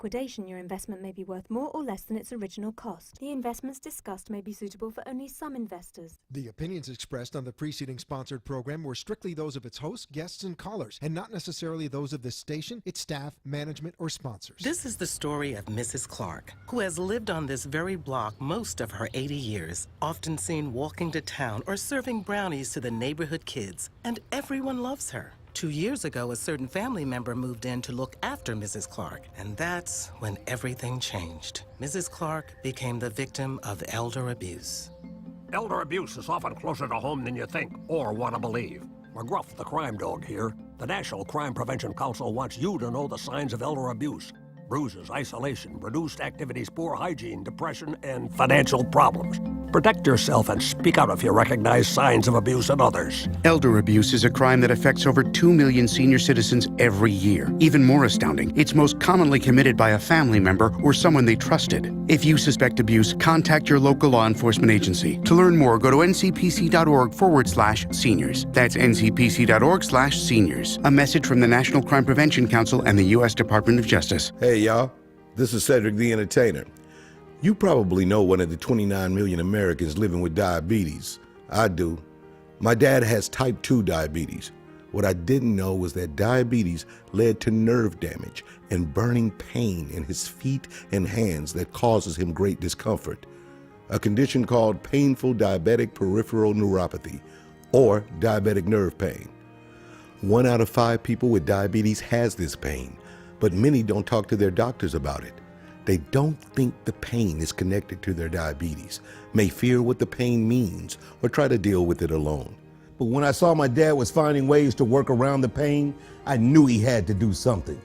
liquidation, your investment may be worth more or less than its original cost. The investments discussed may be suitable for only some investors. The opinions expressed on the preceding sponsored program were strictly those of its hosts, guests, and callers, and not necessarily those of this station, its staff, management, or sponsors. This is the story of Mrs. Clark, who has lived on this very block most of her 80 years, often seen walking to town or serving brownies to the neighborhood kids, and everyone loves her. 2 years ago, a certain family member moved in to look after Mrs. Clark, and that's when everything changed. Mrs. Clark became the victim of elder abuse. Elder abuse is often closer to home than you think or want to believe. McGruff, the crime dog here. The National Crime Prevention Council wants you to know the signs of elder abuse. Bruises, isolation, reduced activities, poor hygiene, depression, and financial problems. Protect yourself and speak out if you recognize signs of abuse in others. Elder abuse is a crime that affects over 2 million senior citizens every year. Even more astounding, it's most commonly committed by a family member or someone they trusted. If you suspect abuse, contact your local law enforcement agency. To learn more, go to ncpc.org/seniors. That's ncpc.org/seniors. A message from the National Crime Prevention Council and the U.S. Department of Justice. Hey, y'all. This is Cedric the Entertainer. You probably know one of the 29 million Americans living with diabetes. I do. My dad has type 2 diabetes. What I didn't know was that diabetes led to nerve damage and burning pain in his feet and hands that causes him great discomfort. A condition called painful diabetic peripheral neuropathy, or diabetic nerve pain. 1 out of 5 people with diabetes has this pain, but many don't talk to their doctors about it. They don't think the pain is connected to their diabetes, may fear what the pain means, or try to deal with it alone. But when I saw my dad was finding ways to work around the pain, I knew he had to do something.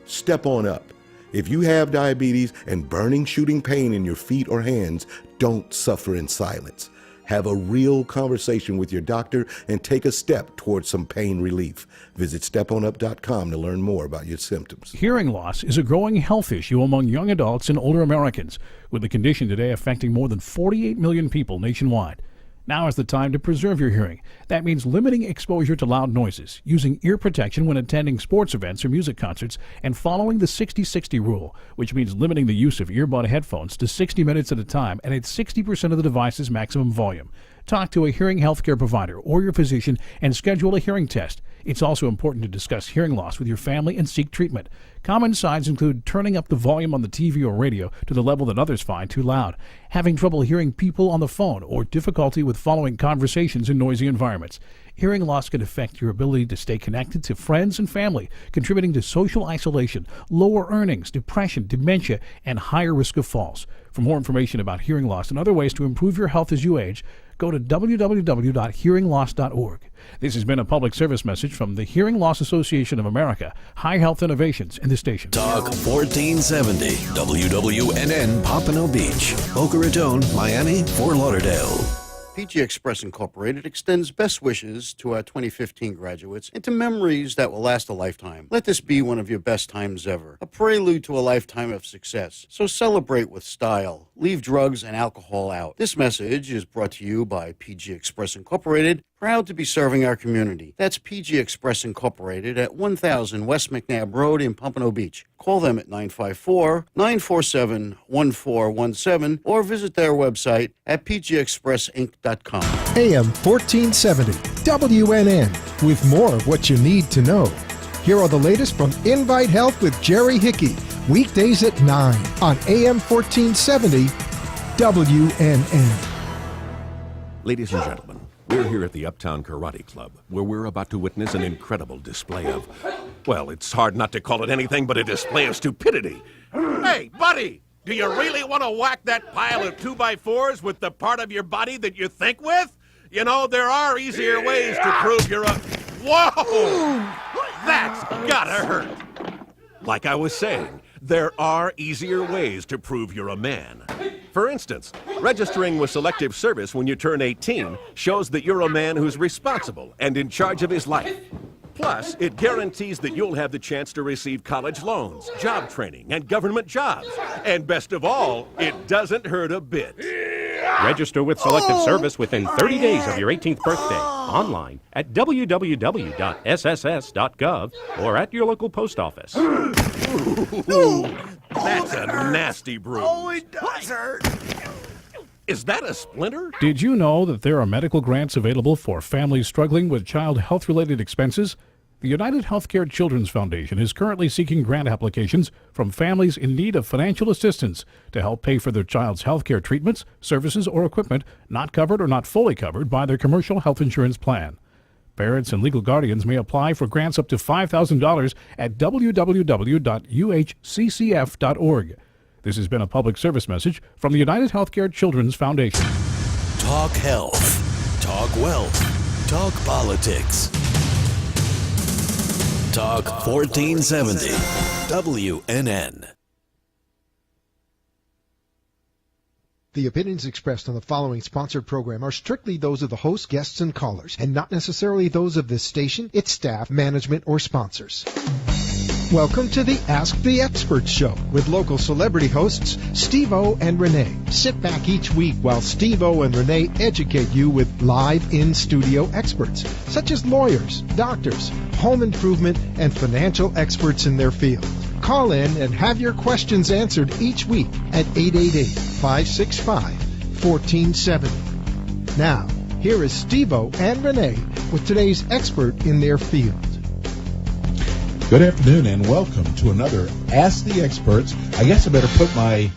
Step on up. If you have diabetes and burning, shooting pain in your feet or hands, don't suffer in silence. Have a real conversation with your doctor and take a step towards some pain relief. Visit steponup.com to learn more about your symptoms. Hearing loss is a growing health issue among young adults and older Americans, with the condition today affecting more than 48 million people nationwide. Now is the time to preserve your hearing. That means limiting exposure to loud noises, using ear protection when attending sports events or music concerts, and following the 60-60 rule, which means limiting the use of earbud headphones to 60 minutes at a time and at 60% of the device's maximum volume. Talk to a hearing healthcare provider or your physician and schedule a hearing test. It's also important to discuss hearing loss with your family and seek treatment. Common signs include turning up the volume on the TV or radio to the level that others find too loud, having trouble hearing people on the phone, or difficulty with following conversations in noisy environments. Hearing loss can affect your ability to stay connected to friends and family, contributing to social isolation, lower earnings, depression, dementia, and higher risk of falls. For more information about hearing loss and other ways to improve your health as you age, go to www.hearingloss.org. This has been a public service message from the Hearing Loss Association of America, High Health Innovations, and the station. Talk 1470, WWNN, Pompano Beach, Boca Raton, Miami, Fort Lauderdale. PG Express Incorporated extends best wishes to our 2015 graduates into memories that will last a lifetime. Let this be one of your best times ever, a prelude to a lifetime of success. So celebrate with style. Leave drugs and alcohol out. This message is brought to you by PG Express Incorporated, proud to be serving our community. That's PG Express Incorporated at 1000 West McNabb Road in Pompano Beach. Call them at 954-947-1417 or visit their website at pgexpressinc.com. AM 1470, WNN, with more of what you need to know. Here are the latest from Invite Health with Jerry Hickey, weekdays at 9 on AM 1470, WNN. Ladies and gentlemen, we're here at the Uptown Karate Club, where we're about to witness an incredible display of, well, it's hard not to call it anything but a display of stupidity. Hey, buddy, do you really want to whack that pile of 2x4s with the part of your body that you think with? You know, there are easier ways to prove you're a... Whoa! That's gotta hurt. Like I was saying, there are easier ways to prove you're a man. For instance, registering with Selective Service when you turn 18 shows that you're a man who's responsible and in charge of his life. Plus, it guarantees that you'll have the chance to receive college loans, job training, and government jobs. And best of all, it doesn't hurt a bit. Register with Selective Service within 30 days of your 18th birthday. Online at www.sss.gov or at your local post office. That's a nasty bruise. Oh, it does hurt. Is that a splinter? Did you know that there are medical grants available for families struggling with child health-related expenses? The United Healthcare Children's Foundation is currently seeking grant applications from families in need of financial assistance to help pay for their child's health care treatments, services, or equipment not covered or not fully covered by their commercial health insurance plan. Parents and legal guardians may apply for grants up to $5,000 at www.uhccf.org. This has been a public service message from the United Healthcare Children's Foundation. Talk health. Talk wealth. Talk politics. Talk 1470. WNN. The opinions expressed on the following sponsored program are strictly those of the host, guests, and callers, and not necessarily those of this station, its staff, management, or sponsors. Welcome to the Ask the Experts Show with local celebrity hosts Steve-O and Rene. Sit back each week while Steve-O and Rene educate you with live in-studio experts, such as lawyers, doctors, home improvement, and financial experts in their field. Call in and have your questions answered each week at 888-565-1470. Now, here is Steve-O and Rene with today's expert in their field. Good afternoon and welcome to another Ask the Experts. I guess I better put my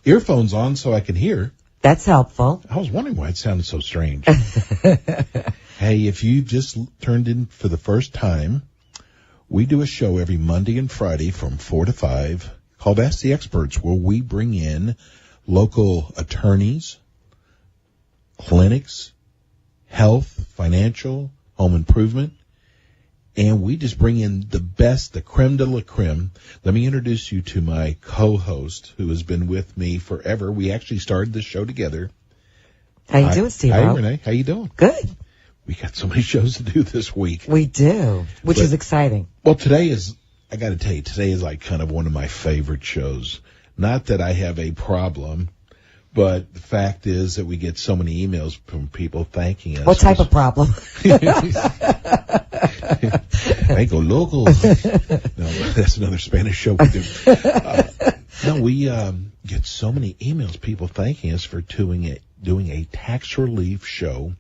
earphones on so I can hear. That's helpful. I was wondering why it sounded so strange. Hey, if you just turned in for the first time, we do a show every Monday and Friday from 4 to 5 called Ask the Experts, where we bring in local attorneys, clinics, health, financial, home improvement, and we just bring in the best, the creme de la creme. Let me introduce you to my co-host who has been with me forever. We actually started this show together. How you doing, Steve? Hi, Renee. How you doing? Good. We got so many shows to do this week. We do, which is exciting. Well, today is, I got to tell you, today is like kind of one of my favorite shows. Not that I have a problem, but the fact is that we get so many emails from people thanking us. What type of problem? I go local. No, that's another Spanish show we do. No, we get so many emails, people thanking us for doing a tax relief show.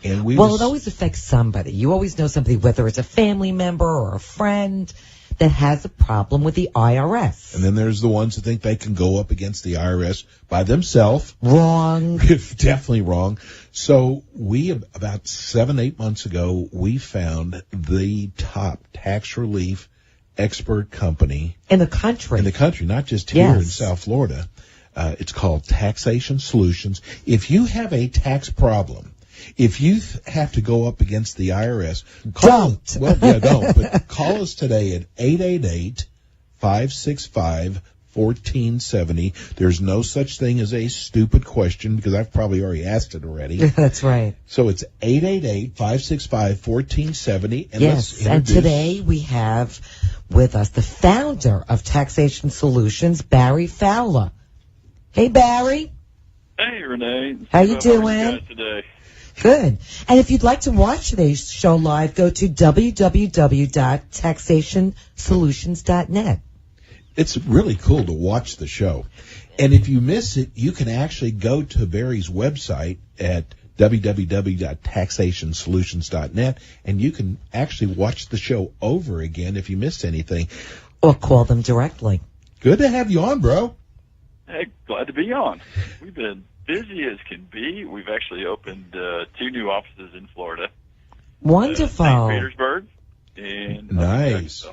And it always affects somebody. You always know somebody, whether it's a family member or a friend, that has a problem with the IRS. And then there's the ones that think they can go up against the IRS by themselves. Wrong. Definitely wrong. So about 7-8 months ago, we found the top tax relief expert company. In the country. In the country, not just here in South Florida. It's called Taxation Solutions. If you have a tax problem, if you have to go up against the IRS, don't. But call us today at 888-565-1470. There's no such thing as a stupid question because I've probably already asked it already. That's right. So it's 888-565-1470. Yes, and today we have with us the founder of Taxation Solutions, Barry Fowler. Hey, Barry. Hey, Renee. How you doing? How are you guys today? Good. And if you'd like to watch today's show live, go to www.taxationsolutions.net. It's really cool to watch the show. And if you miss it, you can actually go to Barry's website at www.taxationsolutions.net, and you can actually watch the show over again if you missed anything. Or call them directly. Good to have you on, bro. Hey, glad to be on. We've been busy as can be. We've actually opened 2 new offices in Florida. Wonderful. St. Petersburg and nice.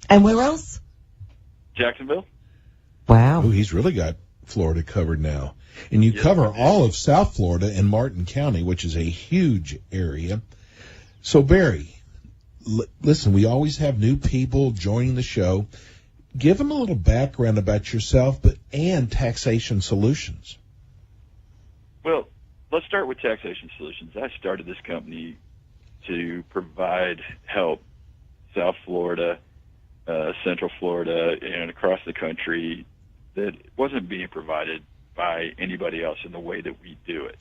And where else? Jacksonville. Wow. Oh, he's really got Florida covered now. And you cover all of South Florida and Martin County, which is a huge area. So, Barry, listen, we always have new people joining the show. Give them a little background about yourself and Taxation Solutions. Well, let's start with Taxation Solutions. I started this company to provide help South Florida, Central Florida, and across the country that wasn't being provided by anybody else in the way that we do it.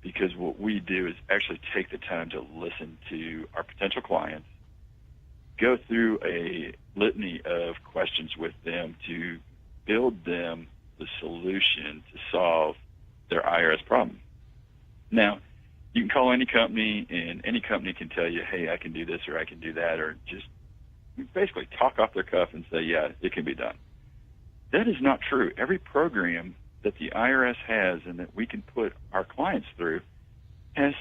Because what we do is actually take the time to listen to our potential clients, go through a litany of questions with them to build them the solution to solve their IRS problem. Now, you can call any company, and any company can tell you, hey, I can do this or I can do that, or just basically talk off their cuff and say, yeah, it can be done. That is not true. Every program that the IRS has and that we can put our clients through has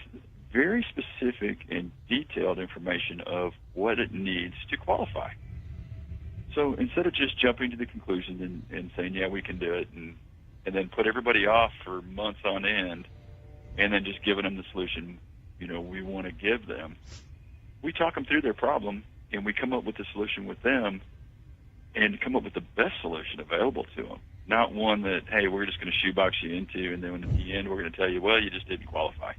very specific and detailed information of what it needs to qualify. So instead of just jumping to the conclusion and saying, yeah, we can do it, and then put everybody off for months on end, and then just giving them the solution, we want to give them, we talk them through their problem, and we come up with the solution with them and come up with the best solution available to them. Not one that, hey, we're just going to shoebox you into, and then in the end we're going to tell you, well, you just didn't qualify.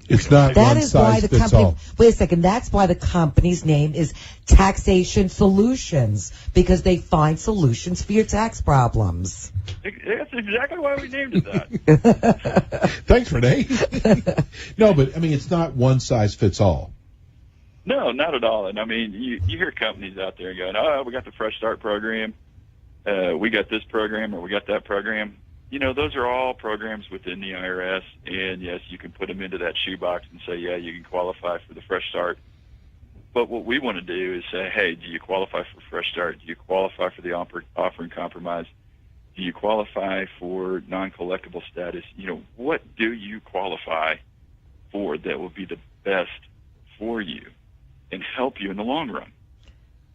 It's not That one is why size the fits company. all. Wait a second. That's why the company's name is Taxation Solutions, because they find solutions for your tax problems. That's exactly why we named it that. Thanks, Rene. No, but I mean, it's not one size fits all. No, not at all. And I mean, you hear companies out there going, oh, we got the Fresh Start program, we got this program, or we got that program. Those are all programs within the IRS, and yes, you can put them into that shoebox and say, yeah, you can qualify for the Fresh Start. But what we want to do is say, hey, do you qualify for Fresh Start? Do you qualify for the offering compromise? Do you qualify for non-collectible status? What do you qualify for that will be the best for you and help you in the long run?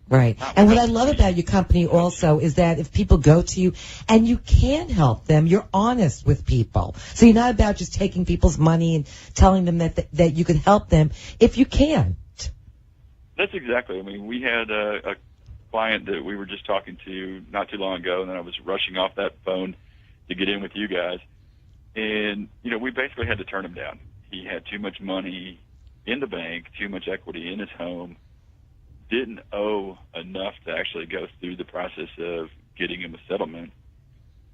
Right. And what I love about your company also is that if people go to you and you can help them, you're honest with people. So you're not about just taking people's money and telling them that you can help them if you can. That's exactly. I mean, we had a client that we were just talking to not too long ago, and then I was rushing off that phone to get in with you guys. And, we basically had to turn him down. He had too much money in the bank, too much equity in his home, didn't owe enough to actually go through the process of getting him a settlement.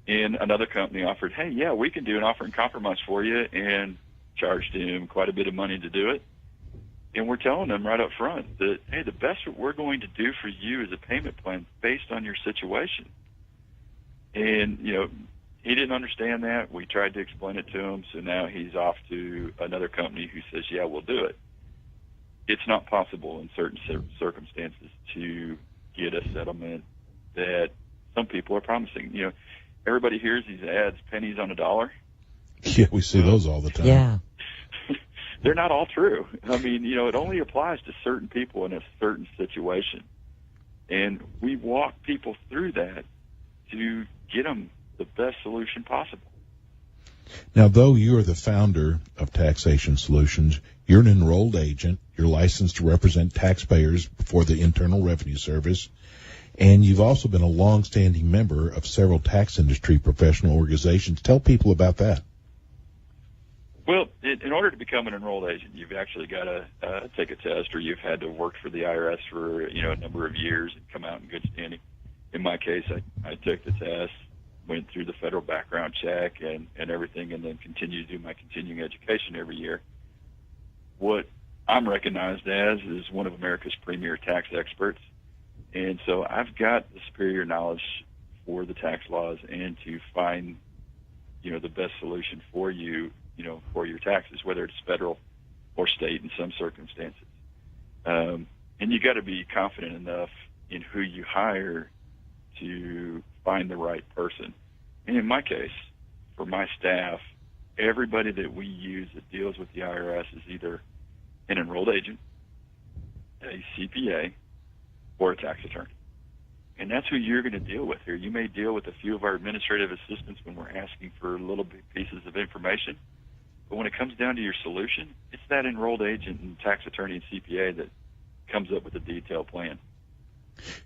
And another company offered, hey, yeah, we can do an offer and compromise for you, and charged him quite a bit of money to do it. And we're telling them right up front that, hey, the best what we're going to do for you is a payment plan based on your situation. And, he didn't understand that. We tried to explain it to him, so now he's off to another company who says, yeah, we'll do it. It's not possible in certain circumstances to get a settlement that some people are promising. Everybody hears these ads, pennies on a dollar. Yeah, we see those all the time. Yeah. They're not all true. I mean, it only applies to certain people in a certain situation. And we walk people through that to get them the best solution possible. Now, though you are the founder of Taxation Solutions, you're an enrolled agent. You're licensed to represent taxpayers before the Internal Revenue Service, and you've also been a long-standing member of several tax industry professional organizations. Tell people about that. Well, in order to become an enrolled agent, you've actually got to take a test, or you've had to work for the IRS for a number of years and come out in good standing. In my case, I took the test, went through the federal background check and everything, and then continue to do my continuing education every year. What I'm recognized as is one of America's premier tax experts, and so I've got the superior knowledge for the tax laws and to find, the best solution for you, for your taxes, whether it's federal or state in some circumstances. And you got to be confident enough in who you hire to find the right person. And in my case, for my staff, everybody that we use that deals with the IRS is either an enrolled agent, a CPA, or a tax attorney. And that's who you're going to deal with here. You may deal with a few of our administrative assistants when we're asking for little pieces of information, but when it comes down to your solution, it's that enrolled agent and tax attorney and CPA that comes up with a detailed plan.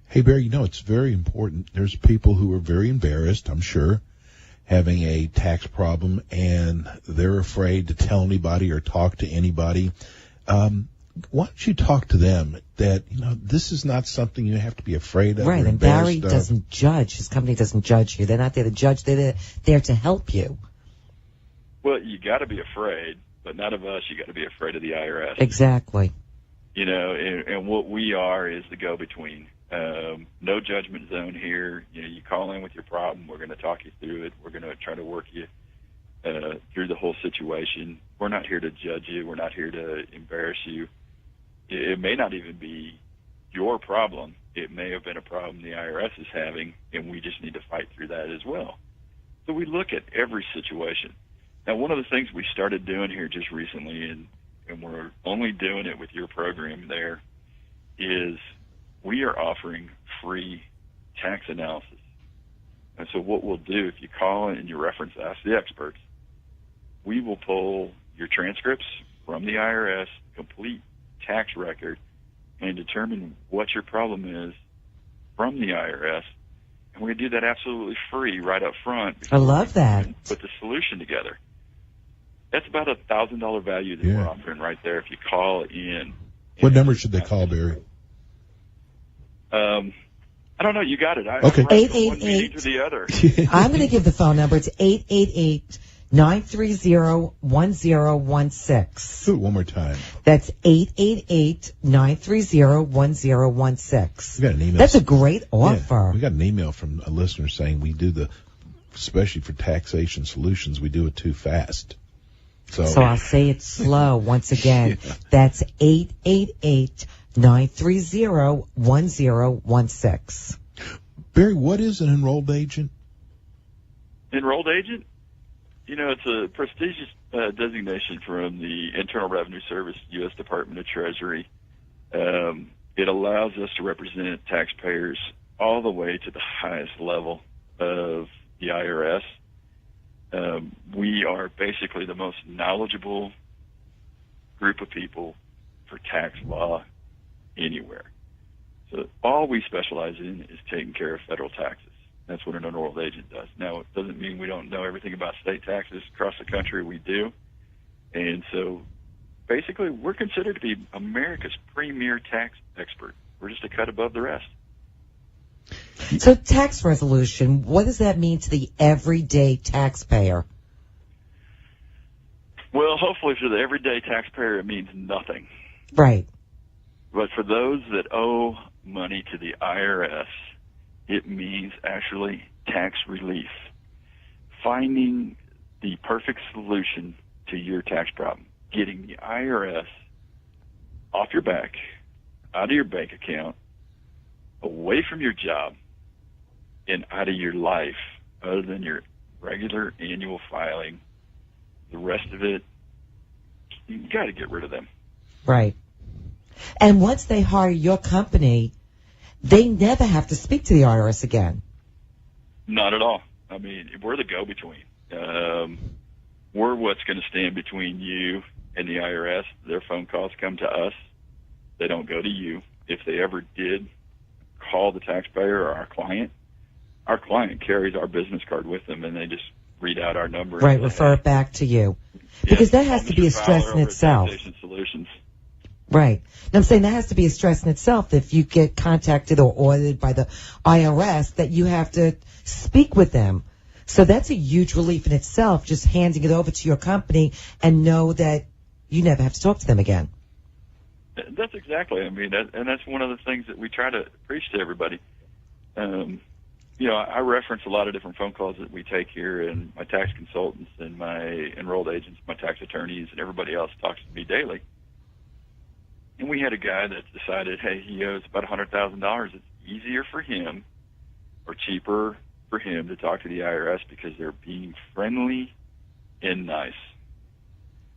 Hey, Barry, it's very important. There's people who are very embarrassed, I'm sure, having a tax problem, and they're afraid to tell anybody or talk to anybody. Why don't you talk to them that, this is not something you have to be afraid of. Right, or and Barry embarrassed of. doesn't judge. His company doesn't judge you. They're not there to judge. They're there to help you. Well, you got to be afraid, but none of us, you got to be afraid of the IRS. Exactly. And what we are is the go-between. No judgment zone here. You call in with your problem. We're going to talk you through it. We're going to try to work you through the whole situation. We're not here to judge you. We're not here to embarrass you. It may not even be your problem. It may have been a problem the IRS is having, and we just need to fight through that as well. So we look at every situation. Now, one of the things we started doing here just recently, and we're only doing it with your program there, is we are offering free tax analysis. And so what we'll do, if you call and you reference Ask the Experts, we will pull your transcripts from the IRS, complete tax record, and determine what your problem is from the IRS. And we're going to do that absolutely free right up front. I love that. Put the solution together. That's about $1,000 value that we're offering right there if you call in. What number should they call, Barry? I don't know. You got it. Okay. 888 to the other. I'm going to give the phone number. It's 888-930-1016. Do it one more time. That's 888-930-1016. We got an email. That's a great offer. Yeah, we got an email from a listener saying we do especially for taxation solutions, we do it too fast. So I'll say it slow once again. That's 888-930-1016. Barry, what is an enrolled agent? Enrolled agent? It's a prestigious designation from the Internal Revenue Service, U.S. Department of Treasury. It allows us to represent taxpayers all the way to the highest level of the IRS. We are basically the most knowledgeable group of people for tax law anywhere. So all we specialize in is taking care of federal taxes. That's what an enrolled agent does. Now, it doesn't mean we don't know everything about state taxes across the country. We do. And so basically we're considered to be America's premier tax expert. We're just a cut above the rest. So tax resolution, what does that mean to the everyday taxpayer? Well, hopefully for the everyday taxpayer, it means nothing. Right. But for those that owe money to the IRS, it means actually tax relief. Finding the perfect solution to your tax problem. Getting the IRS off your back, out of your bank account, away from your job, and out of your life, other than your regular annual filing. The rest of it, you got to get rid of them. Right. And once they hire your company, they never have to speak to the IRS again. Not at all. I mean, we're the go-between. We're what's going to stand between you and the IRS. Their phone calls come to us. They don't go to you. If they ever did call the taxpayer or our client carries our business card with them, and they just read out our number. Right, refer it back to you. Because that has to be a stress in itself. Solutions. Right. And I'm saying that has to be a stress in itself if you get contacted or audited by the IRS that you have to speak with them. So that's a huge relief in itself, just handing it over to your company and know that you never have to talk to them again. That's exactly. I mean, and that's one of the things that we try to preach to everybody. I reference a lot of different phone calls that we take here, and my tax consultants and my enrolled agents, my tax attorneys, and everybody else talks to me daily. And we had a guy that decided, hey, he owes about $100,000. It's easier for him or cheaper for him to talk to the IRS because they're being friendly and nice.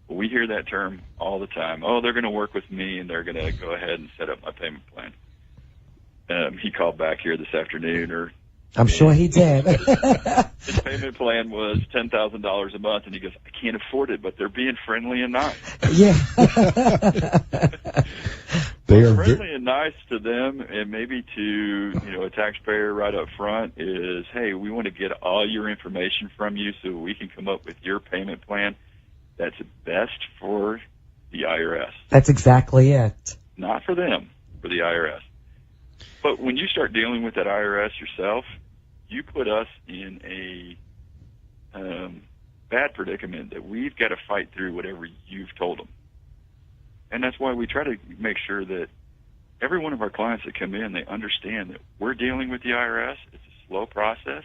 Well, we hear that term all the time. Oh, they're going to work with me, and they're going to go ahead and set up my payment plan. He called back here this afternoon, I'm sure he did. his payment plan was $10,000 a month, and he goes, I can't afford it, but they're being friendly and nice. Yeah. They are friendly and nice to them, and maybe to a taxpayer right up front is, hey, we want to get all your information from you so we can come up with your payment plan that's best for the IRS. That's exactly it. Not for them, for the IRS. But when you start dealing with that IRS yourself, you put us in a bad predicament that we've got to fight through whatever you've told them. And that's why we try to make sure that every one of our clients that come in, they understand that we're dealing with the IRS. It's a slow process,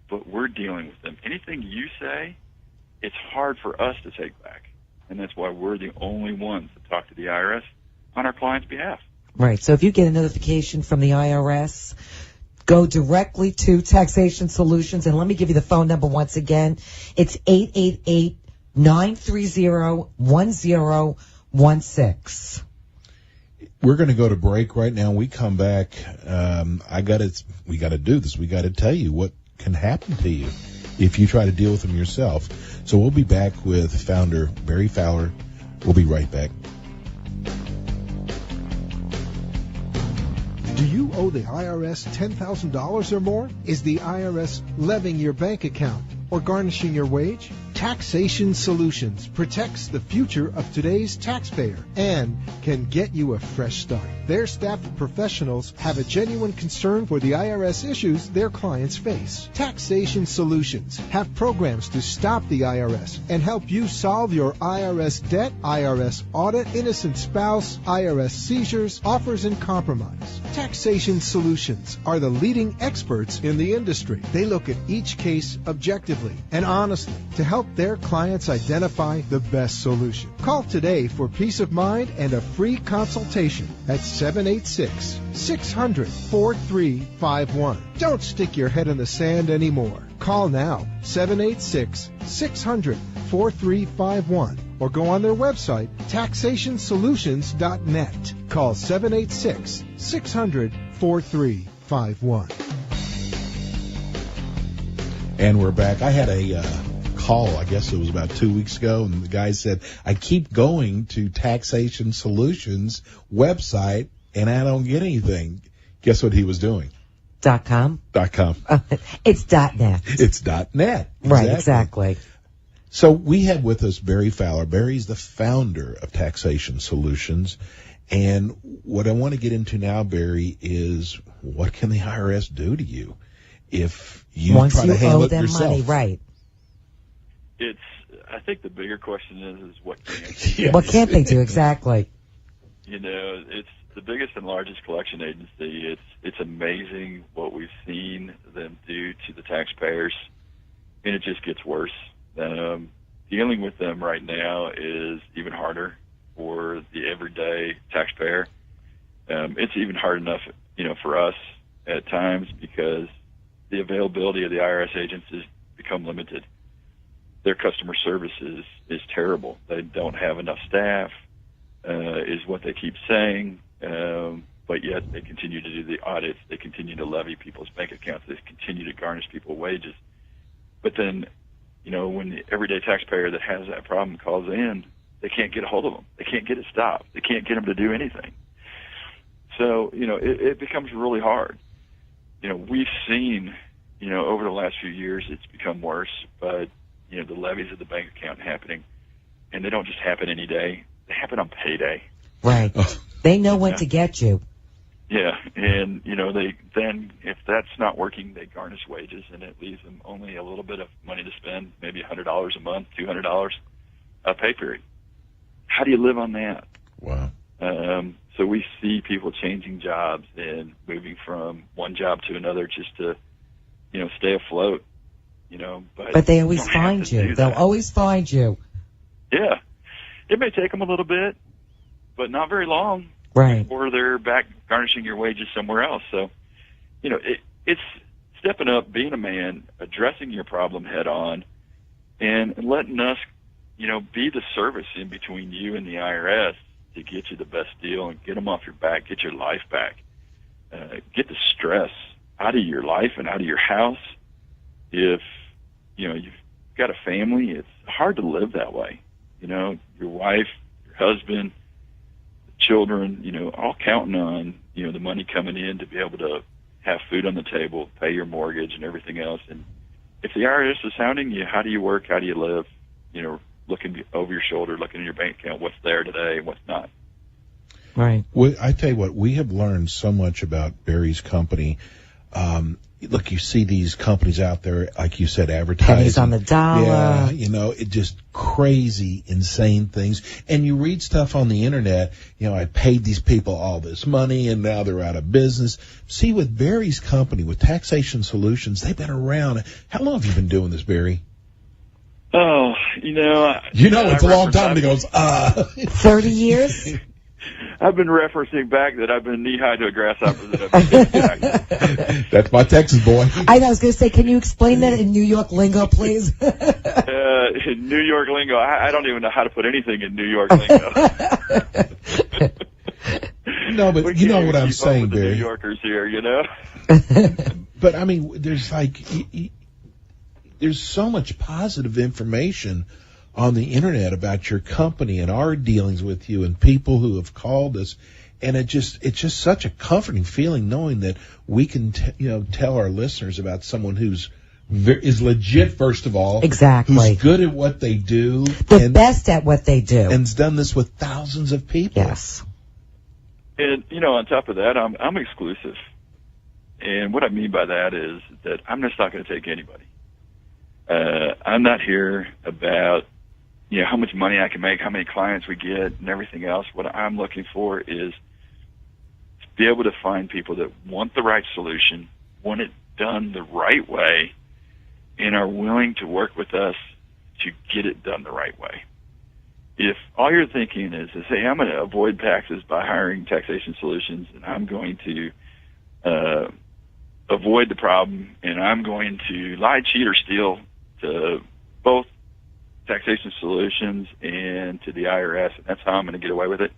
but we're dealing with them. Anything you say, it's hard for us to take back. And that's why we're the only ones that talk to the IRS on our client's behalf. Right. So if you get a notification from the IRS, go directly to Taxation Solutions. And let me give you the phone number once again. It's 888-930-1016. We're going to go to break right now. When we come back, we got to do this. We got to tell you what can happen to you if you try to deal with them yourself. So we'll be back with founder Barry Fowler. We'll be right back. Do you owe the IRS $10,000 or more? Is the IRS levying your bank account or garnishing your wage? Taxation Solutions protects the future of today's taxpayer and can get you a fresh start. Their staff of professionals have a genuine concern for the IRS issues their clients face. Taxation Solutions have programs to stop the IRS and help you solve your IRS debt, IRS audit, innocent spouse, IRS seizures, offers, and compromise. Taxation Solutions are the leading experts in the industry. They look at each case objectively and honestly to help their clients identify the best solution. Call today for peace of mind and a free consultation at 786-600-4351. Don't stick your head in the sand anymore. Call now, 786-600-4351, or go on their website, taxationsolutions.net. Call 786-600-4351. And we're back. I had a call, I guess it was about 2 weeks ago, and the guy said, I keep going to Taxation Solutions website, and I don't get anything. Guess what he was doing? .com? .com. It's .net. It's .net. Right, exactly. So we have with us Barry Fowler. Barry's the founder of Taxation Solutions. And what I want to get into now, Barry, is what can the IRS do to you if you try to handle it yourself? Money, right. I think the bigger question is what can't they do? Yes. What can't they do, exactly? You know, it's the biggest and largest collection agency. It's amazing what we've seen them do to the taxpayers, and it just gets worse. Dealing with them right now is even harder for the everyday taxpayer. It's even hard enough, for us at times because the availability of the IRS agents has become limited. Their customer service is terrible. They don't have enough staff, is what they keep saying, but yet they continue to do the audits. They continue to levy people's bank accounts. They continue to garnish people's wages. But then, when the everyday taxpayer that has that problem calls in, they can't get a hold of them. They can't get it stopped. They can't get them to do anything. So, it becomes really hard. We've seen, over the last few years, it's become worse, but the levies of the bank account happening, and they don't just happen any day. They happen on payday. Right. They know when to get you. Yeah, and, they then, if that's not working, they garnish wages, and it leaves them only a little bit of money to spend, maybe $100 a month, $200 a pay period. How do you live on that? Wow. So we see people changing jobs and moving from one job to another just to, stay afloat. But they always find you. They'll always find you. Yeah. It may take them a little bit, but not very long. Right. Or they're back garnishing your wages somewhere else. So, it's stepping up, being a man, addressing your problem head on, and letting us, be the service in between you and the IRS to get you the best deal and get them off your back, get your life back, get the stress out of your life and out of your house. If, you've got a family, it's hard to live that way. Your wife, your husband, the children, all counting on, the money coming in to be able to have food on the table, pay your mortgage and everything else. And if the IRS is hounding you, how do you work? How do you live? Looking over your shoulder, looking at your bank account, what's there today and what's not. Right. Well, I tell you what, we have learned so much about Barry's company. look, you see these companies out there, like you said, advertising. Pennies on the dollar. Yeah, it just crazy, insane things. And you read stuff on the internet, I paid these people all this money and now they're out of business. See, with Barry's company, with Taxation Solutions, they've been around. How long have you been doing this, Barry? Oh, it's a long time. He goes, 30 years? I've been referencing back that I've been knee-high to a grasshopper. That's my Texas boy. I was going to say, can you explain that in New York lingo, please? In New York lingo, I don't even know how to put anything in New York lingo. No, but you know what I'm saying, Barry. New Yorkers here, But, I mean, there's so much positive information on the internet about your company and our dealings with you and people who have called us, and it's just such a comforting feeling knowing that we can tell our listeners about someone who's is legit, first of all, exactly, who's good at what they do, the best at what they do, and's done this with thousands of people. Yes, and on top of that, I'm exclusive, and what I mean by that is that I'm just not going to take anybody. I'm not here about how much money I can make, how many clients we get, and everything else. What I'm looking for is to be able to find people that want the right solution, want it done the right way, and are willing to work with us to get it done the right way. If all you're thinking is, hey, I'm going to avoid taxes by hiring Taxation Solutions, and I'm going to avoid the problem, and I'm going to lie, cheat, or steal to both Taxation Solutions and to the IRS, and that's how I'm going to get away with it,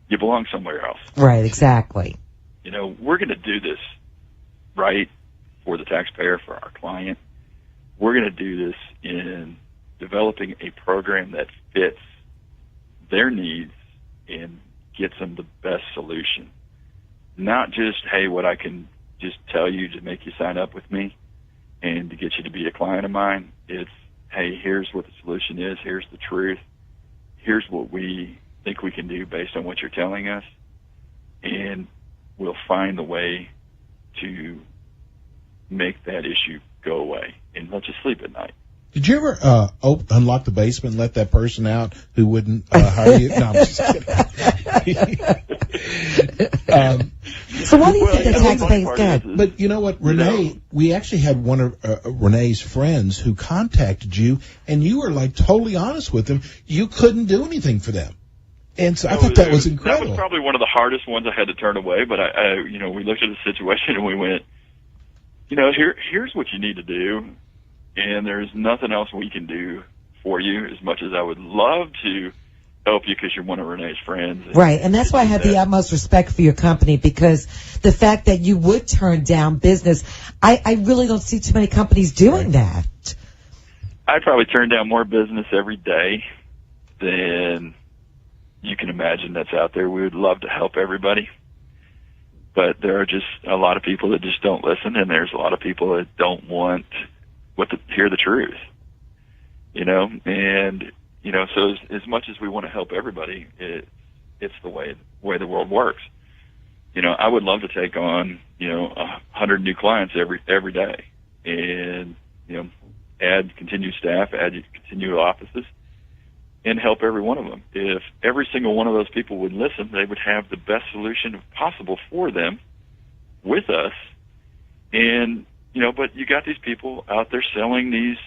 you belong somewhere else. Right, exactly. We're going to do this right for the taxpayer, for our client. We're going to do this in developing a program that fits their needs and gets them the best solution. Not just, hey, what I can just tell you to make you sign up with me and to get you to be a client of mine. It's, hey, here's what the solution is, here's the truth, here's what we think we can do based on what you're telling us, and we'll find the way to make that issue go away and let you sleep at night. Did you ever unlock the basement and let that person out who wouldn't hire you? No, I'm just kidding. So what do you think the tax pay's good? But you know what, Rene, we actually had one of Rene's friends who contacted you, and you were like totally honest with them. You couldn't do anything for them. And so I thought that was incredible. That was probably one of the hardest ones I had to turn away, but we looked at the situation and we went, here's what you need to do, and there's nothing else we can do for you, as much as I would love to help you because you're one of Rene's friends. Right, and that's why I have the utmost respect for your company, because the fact that you would turn down business, I really don't see too many companies doing that. I probably turn down more business every day than you can imagine that's out there. We would love to help everybody, but there are just a lot of people that just don't listen, and there's a lot of people that don't want to hear the truth, and so as much as we want to help everybody, it's the way the world works. I would love to take on 100 new clients every day, and add continued staff, add continued offices, and help every one of them. If every single one of those people would listen, they would have the best solution possible for them with us. And but you got these people out there selling these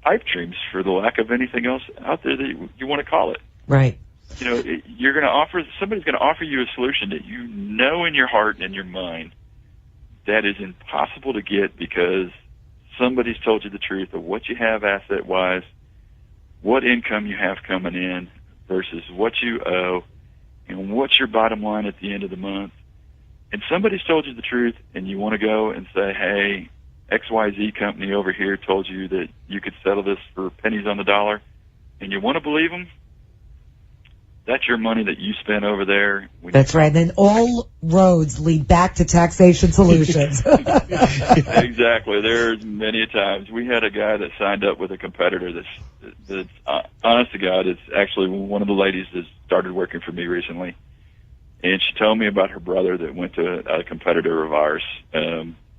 pipe dreams, for the lack of anything else out there that you want to call it. Right. You're going to somebody's going to offer you a solution that in your heart and in your mind that is impossible to get, because somebody's told you the truth of what you have asset-wise, what income you have coming in versus what you owe, and what's your bottom line at the end of the month. And somebody's told you the truth, and you want to go and say, hey, XYZ company over here told you that you could settle this for pennies on the dollar, and you want to believe them? That's your money that you spent over there. That's right. Then all roads lead back to Taxation Solutions. Exactly. There's many times. We had a guy that signed up with a competitor that's honest to God, it's actually one of the ladies that started working for me recently. And she told me about her brother that went to a competitor of ours.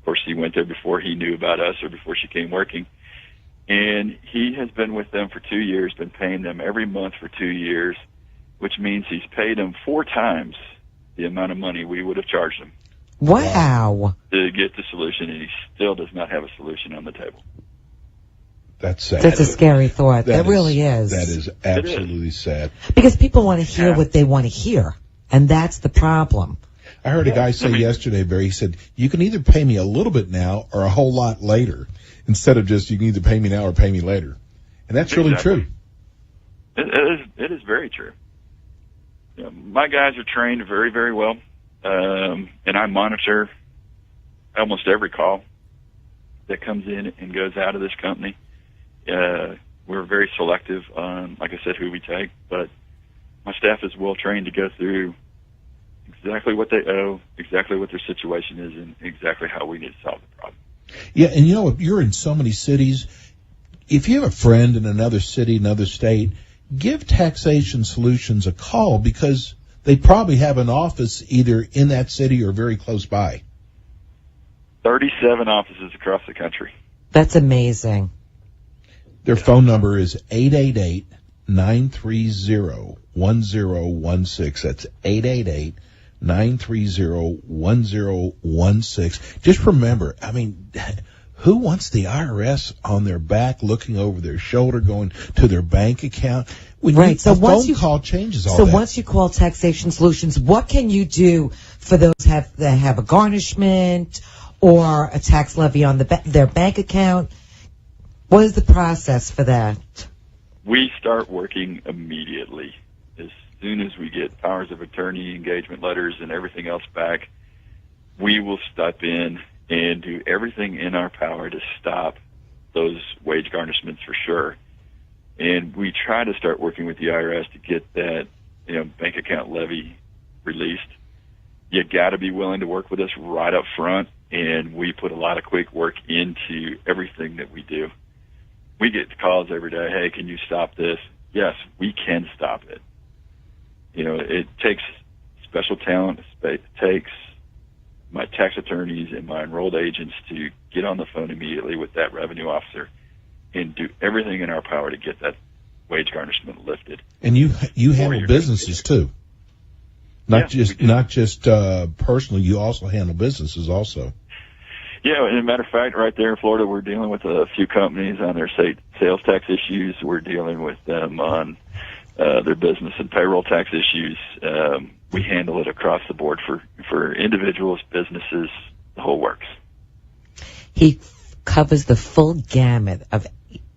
Of course, he went there before he knew about us or before she came working. And he has been with them for 2 years, been paying them every month for 2 years, which means he's paid them 4 times the amount of money we would have charged him. Wow. To get the solution, and he still does not have a solution on the table. That's sad. That's a scary thought. That really is. That is absolutely sad. Because people want to hear what they want to hear, and that's the problem. I heard a guy say yesterday, Barry, he said, you can either pay me a little bit now or a whole lot later, instead of just you can either pay me now or pay me later. And that's really true. It is very true. You know, my guys are trained very, very well, and I monitor almost every call that comes in and goes out of this company. We're very selective on, like I said, who we take, but my staff is well trained to go through exactly what they owe, exactly what their situation is, and exactly how we need to solve the problem. Yeah, and you know, you're in so many cities. If you have a friend in another city, another state, give Taxation Solutions a call because they probably have an office either in that city or very close by. 37 offices across the country. That's amazing. Their phone number is 888-930-1016. That's 888-930-1016. Just remember, I mean, who wants the IRS on their back, looking over their shoulder, going to their bank account? When So a once phone call changes all so that. once you call Taxation Solutions, what can you do for those that have a garnishment or a tax levy on their bank account? What is the process for that? We start working immediately. As soon as we get powers of attorney, engagement letters, and everything else back, we will step in and do everything in our power to stop those wage garnishments for sure. And we try to start working with the IRS to get that, bank account levy released. You got to be willing to work with us right up front, and we put a lot of quick work into everything that we do. We get calls every day, hey, can you stop this? Yes, we can stop it. It takes special talent. It takes my tax attorneys and my enrolled agents to get on the phone immediately with that revenue officer and do everything in our power to get that wage garnishment lifted. And you handle businesses too. Not just personally, you also handle businesses also. Yeah, and as a matter of fact, right there in Florida, we're dealing with a few companies on their sales tax issues. We're dealing with them on their business and payroll tax issues. We handle it across the board for individuals, businesses, the whole works. He covers the full gamut of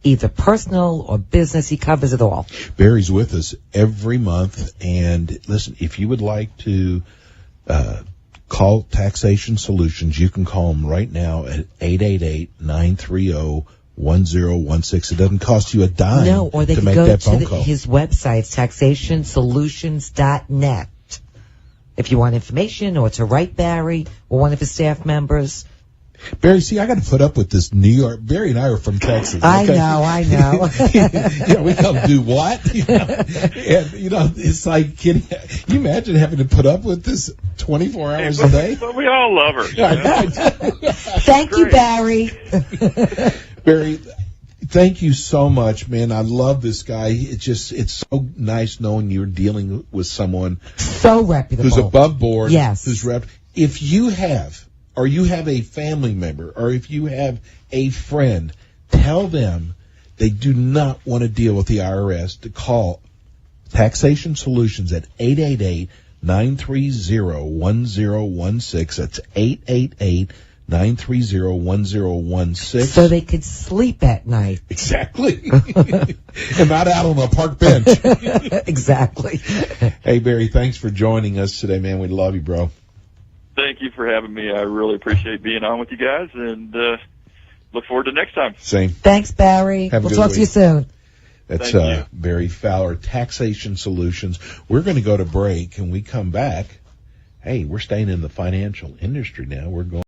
either personal or business. He covers it all. Barry's with us every month. And listen, if you would like to call Taxation Solutions, you can call them right now at 888-930-1016. It doesn't cost you a dime or they to can make go that phone to call. His website, taxationsolutions.net. If you want information or to write Barry or one of his staff members. Barry, see, I got to put up with this New York. Barry and I are from Texas. Okay? I know. We come do what? And, it's like, can you imagine having to put up with this 24 hours a day? But we all love her. Thank you, Barry. Barry, thank you so much, man. I love this guy. It's so nice knowing you're dealing with someone so reputable, who's above board, yes, who's If you have a family member, or if you have a friend, tell them they do not want to deal with the IRS, to call Taxation Solutions at 888-930-1016. That's 888-930-1016. So they could sleep at night. Exactly. And not out on a park bench. Exactly. Hey, Barry, thanks for joining us today, man. We love you, bro. Thank you for having me. I really appreciate being on with you guys, and look forward to next time. Same. Thanks, Barry. We'll talk to you soon. That's Barry Fowler, Taxation Solutions. We're going to go to break, and we come back. Hey, we're staying in the financial industry now. We're going